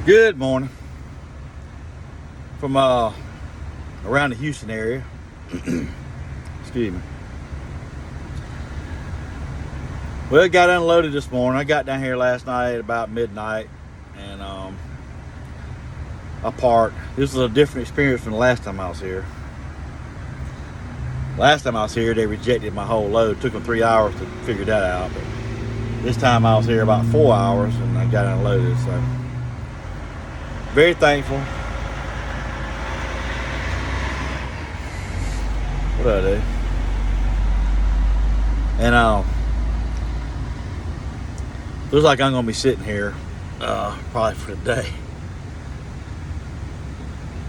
Good morning from around the Houston area. Excuse me. Well, it got unloaded this morning. I got down here last night at about midnight, and I parked. This is a different experience from the last time I was here. Last time I was here, they rejected my whole load. It took them 3 hours to figure that out. But this time I was here about 4 hours, and I got unloaded. So very thankful. What do I do? And looks like I'm gonna be sitting here probably for the day.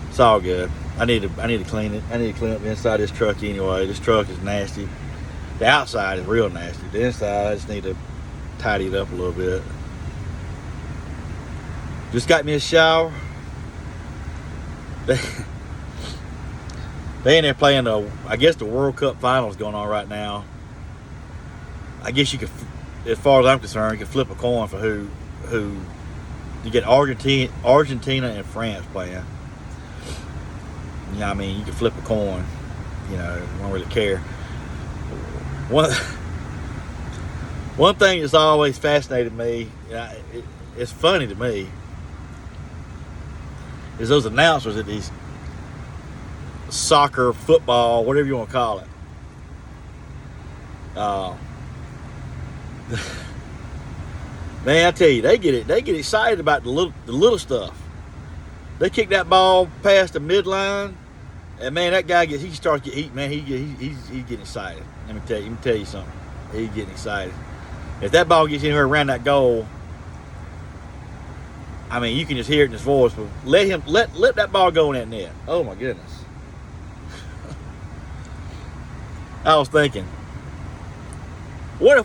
It's all good. I need to clean it. I need to clean up the inside of this truck anyway. This truck is nasty. The outside is real nasty. The inside, I just need to tidy it up a little bit. Just got me a shower. They in there playing I guess the World Cup finals going on right now. I guess you could, as far as I'm concerned, you could flip a coin for who you get. Argentina and France playing. You know, I mean, you can flip a coin. You know, don't really care. One thing that's always fascinated me, it's funny to me, is those announcers at these soccer, football, whatever you want to call it. Man, I tell you, they get excited about the little stuff. They kick that ball past the midline, and man, that guy he's getting excited. Let me tell you something. He's getting excited. If that ball gets anywhere around that goal, I mean, you can just hear it in his voice. But let that ball go in that net. Oh my goodness. I was thinking, what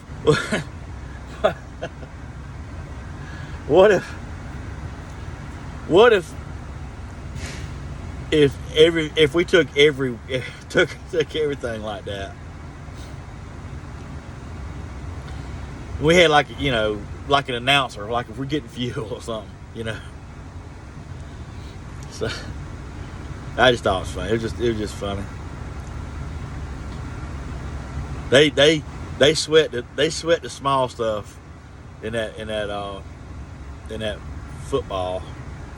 if we took everything like that? We had like an announcer, like if we're getting fuel or something, So I just thought it was funny. It was just funny. They sweat the small stuff in that football,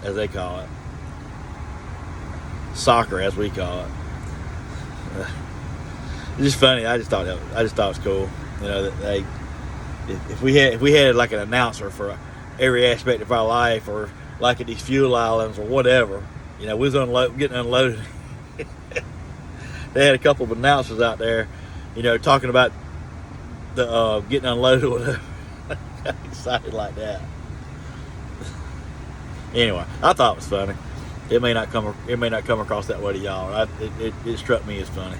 as they call it, soccer as we call it. It's just funny. I just thought it was cool. That if we had like an announcer for every aspect of our life, or like at these fuel islands or whatever, we was getting unloaded. They had a couple of announcers out there, talking about the getting unloaded or whatever. Got excited like that. Anyway, I thought it was funny. It may not come across that way to y'all. It struck me as funny.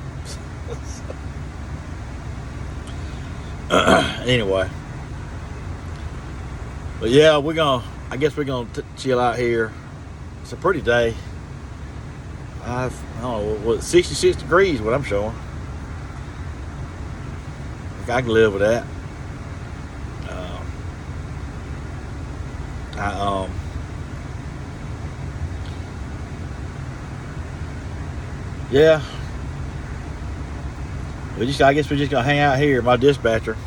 Anyway, but yeah, I guess we're gonna chill out here. It's a pretty day. I don't know, 66 degrees, what I'm showing. I can live with that. Yeah. I guess we're just gonna hang out here. My dispatcher,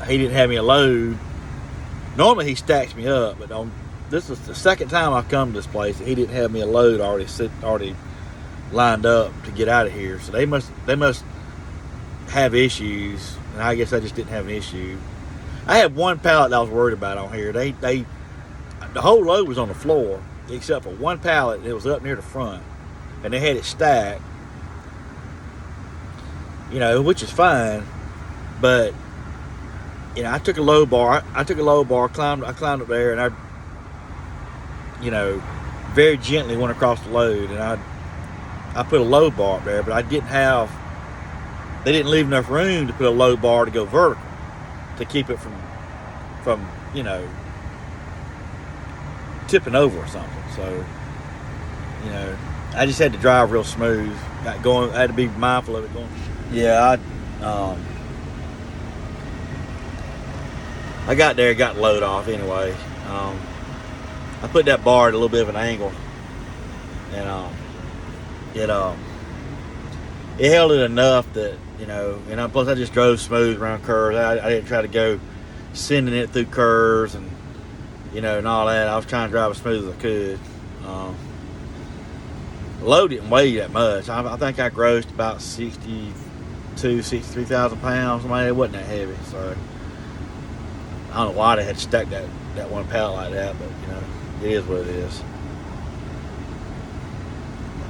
he didn't have me a load. Normally he stacks me up, but this is the second time I've come to this place and he didn't have me a load already lined up to get out of here. So they must have issues, and I guess I just didn't have an issue. I had one pallet that I was worried about on here. The whole load was on the floor except for one pallet that was up near the front, and they had it stacked, which is fine. But I took a low bar. I climbed up there, and I very gently went across the load, and I put a low bar up there, but they didn't leave enough room to put a low bar to go vertical to keep it from tipping over or something. So I just had to drive real smooth. I had to be mindful of it going. Yeah, I got there, got the load off anyway. I put that bar at a little bit of an angle, and it held it enough that, you know, and plus I just drove smooth around curves. I didn't try to go sending it through curves and, you know, and all that. I was trying to drive as smooth as I could. Load didn't weigh that much. I think I grossed about 63,000 pounds. I mean, it wasn't that heavy, so I don't know why they had stacked that one pallet like that, but, you know, it is what it is.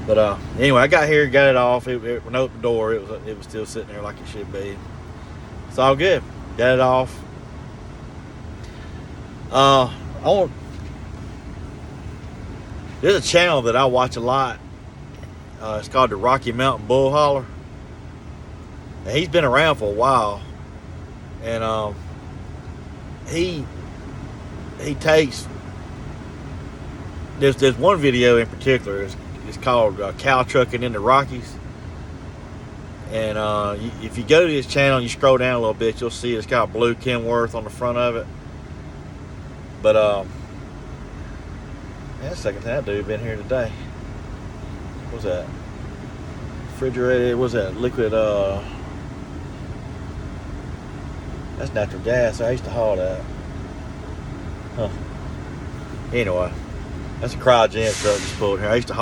But anyway, I got here, got it off. When I opened the door, it was still sitting there like it should be. It's all good. Got it off. There's a channel that I watch a lot. It's called the Rocky Mountain Bull Hauler. And he's been around for a while, and he takes. There's one video in particular. It's called Cow Trucking in the Rockies. And if you go to his channel and you scroll down a little bit, you'll see it's got blue Kenworth on the front of it. But that's the second time that dude been here today. What's that? Refrigerated, what's that? Liquid, that's natural gas. I used to haul that. Huh. Anyway, that's a cryogenic truck just pulled here. I used to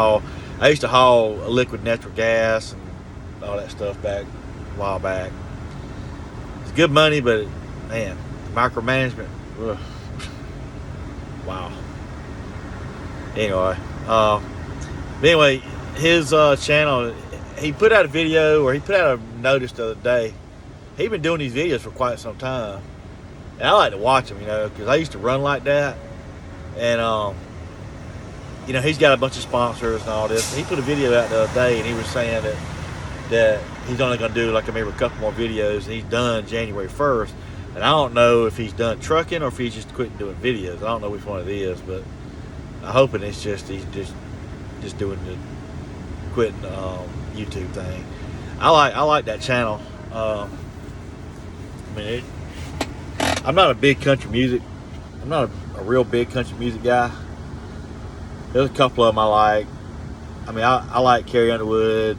haul liquid natural gas and all that stuff back a while back. It's good money, but man, micromanagement. Ugh. Wow. Anyway, his channel, he put out a video, or he put out a notice the other day. He's been doing these videos for quite some time, and I like to watch him, you know, because I used to run like that. And you know, he's got a bunch of sponsors and all this. He put a video out the other day, and he was saying that he's only going to do like maybe a couple more videos, and he's done January 1st. And I don't know if he's done trucking or if he's just quitting doing videos. I don't know which one it is, but I'm hoping it's just he's just doing the quitting YouTube thing. I like that channel. I mean, I'm not a big country music. I'm not a real big country music guy. There's a couple of them I like. I mean, I like Carrie Underwood.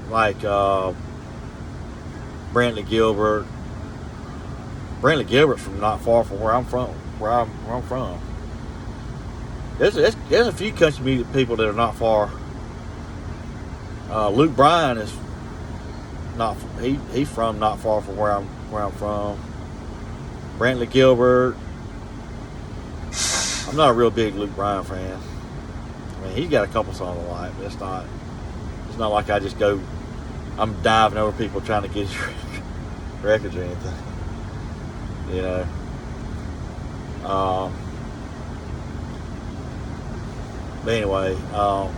Like Brantley Gilbert. Brantley Gilbert from not far from where I'm from. There's a few country music people that are not far. Luke Bryan is not. He's from not far from where I'm from. Brantley Gilbert. I'm not a real big Luke Bryan fan. I mean, he's got a couple songs I like, but it's not like I just go. I'm diving over people trying to get records or anything. You know. But anyway, but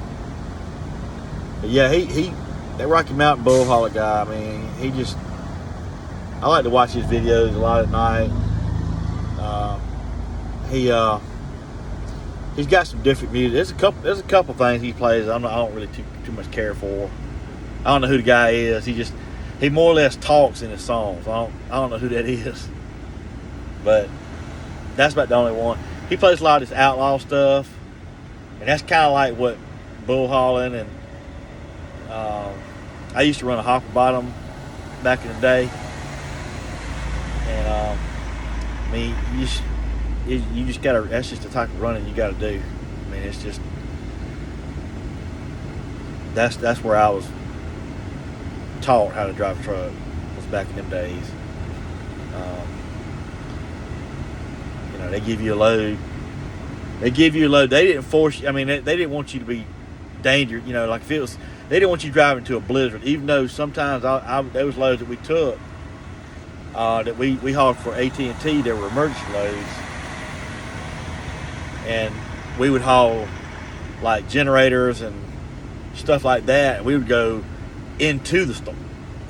yeah, he that Rocky Mountain Bull Hauler guy. I mean, I like to watch his videos a lot at night. He's got some different music. There's a couple things he plays I don't really too much care for. I don't know who the guy is. He more or less talks in his songs. I don't know who that is, but that's about the only one. He plays a lot of this outlaw stuff, and that's kind of like what bull hauling and I used to run a hopper bottom back in the day, and I mean, you just gotta. That's just the type of running you gotta do. I mean, it's just that's where I was taught how to drive a truck, was back in them days. You know, they give you a load. They didn't force you. I mean, they didn't want you to be dangerous. You know, like if it was, they didn't want you driving into a blizzard. Even though sometimes those loads that we took, that we hauled for AT&T, they were emergency loads, and we would haul like generators and stuff like that. And we would go into the storm,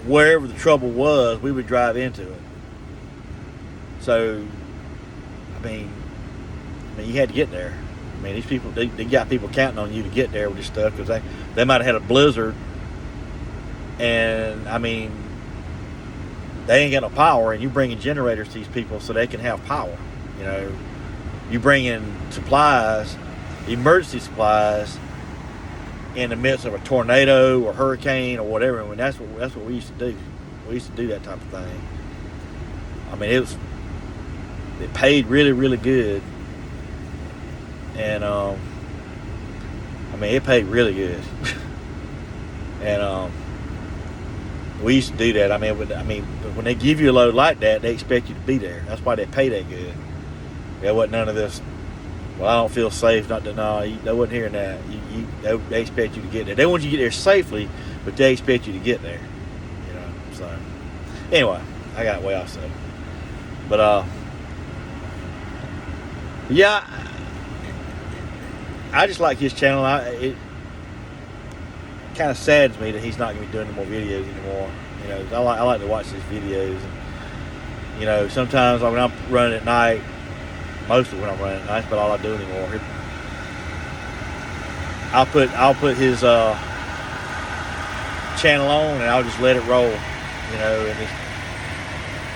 wherever the trouble was, we would drive into it. So, I mean, you had to get there. I mean, these people, they got people counting on you to get there with this stuff, because they might have had a blizzard, and I mean, they ain't got no power, and you bringing generators to these people so they can have power. You know, you bring in supplies, emergency supplies, in the midst of a tornado or hurricane or whatever. And that's what we used to do. We used to do that type of thing. I mean, it paid really, really good, and I mean, it paid really good. And we used to do that. I mean, when they give you a load like that, they expect you to be there. That's why they pay that good. There wasn't none of this. Well, I don't feel safe. They wasn't hearing that. They expect you to get there. They want you to get there safely, but they expect you to get there. You know. So anyway, I got way off subject. But yeah, I just like his channel. It kind of saddens me that he's not going to be doing any more videos anymore. You know, I like to watch his videos. And, you know, sometimes when I'm running at night, mostly when I'm running at night, that's about all I do anymore. I'll put his channel on and I'll just let it roll, you know, and just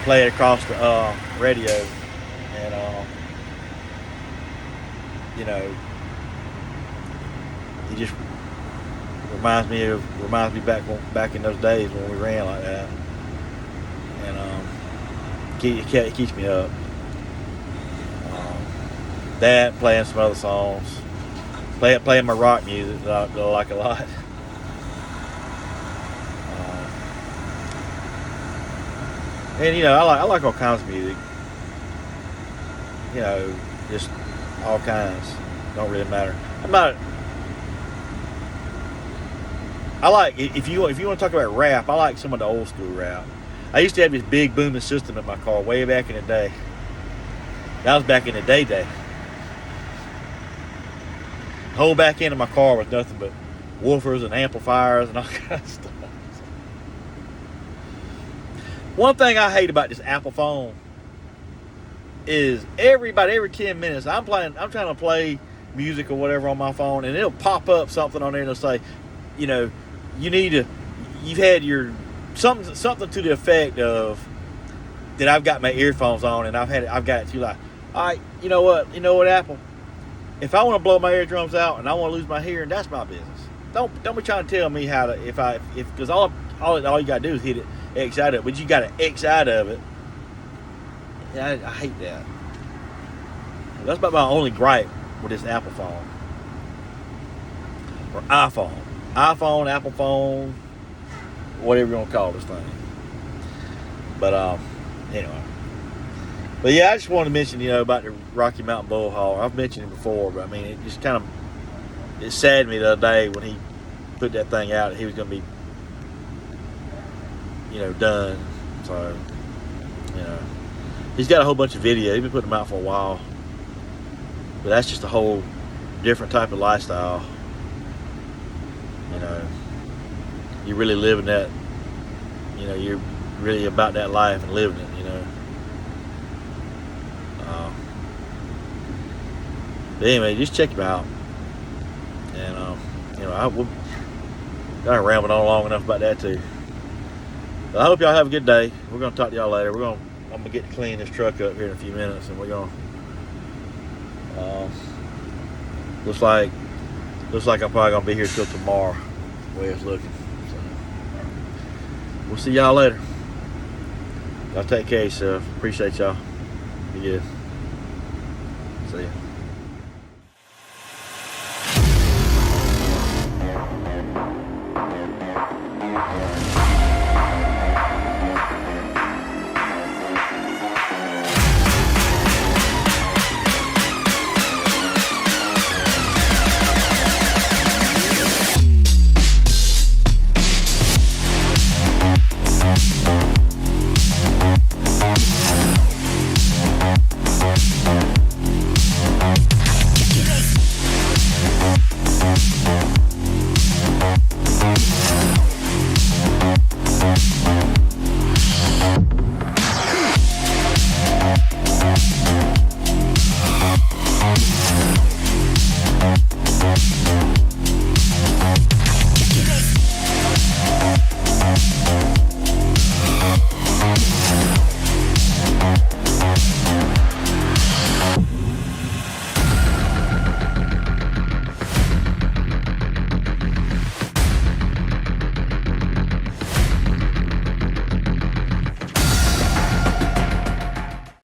play it across the radio, and you know, it just reminds me back in those days when we ran like that, and it keeps me up. That, playing some other songs, playing my rock music that I like a lot. And you know, I like all kinds of music. You know, just all kinds. Don't really matter. I like, if you want to talk about rap, I like some of the old school rap. I used to have this big booming system in my car way back in the day. That was back in the day. The whole back end of my car was nothing but woofers and amplifiers and all kinds of stuff. One thing I hate about this Apple phone is every 10 minutes I'm trying to play music or whatever on my phone, and it'll pop up something on there and it'll say, you know, you've had your something to the effect of that I've got my earphones on and I've got it to, like, all right, you know what, Apple, if I want to blow my eardrums out and I want to lose my hearing, that's my business. Don't be trying to tell me how to, because all you gotta do is hit it X out of it, but you gotta X out of it. Yeah, I hate that. That's about my only gripe with this Apple phone or iPhone, Apple phone, whatever you want to call this thing. But anyway. But yeah, I just wanted to mention, you know, about the Rocky Mountain Bull Hauler. I've mentioned it before, but I mean, it just kind of, it saddened me the other day when he put that thing out that he was going to be, you know, done. So, you know, he's got a whole bunch of videos. He's been putting them out for a while. But that's just a whole different type of lifestyle. You know, you're really living that, you know, you're really about that life and living it, you know. But anyway, just check him out. And, you know, I rambled on long enough about that too. But I hope y'all have a good day. We're going to talk to y'all later. I'm going to get to clean this truck up here in a few minutes, and we're going to, looks like I'm probably going to be here till tomorrow, the way it's looking. So, we'll see y'all later. Y'all take care of yourself. Appreciate y'all. Be good. See ya.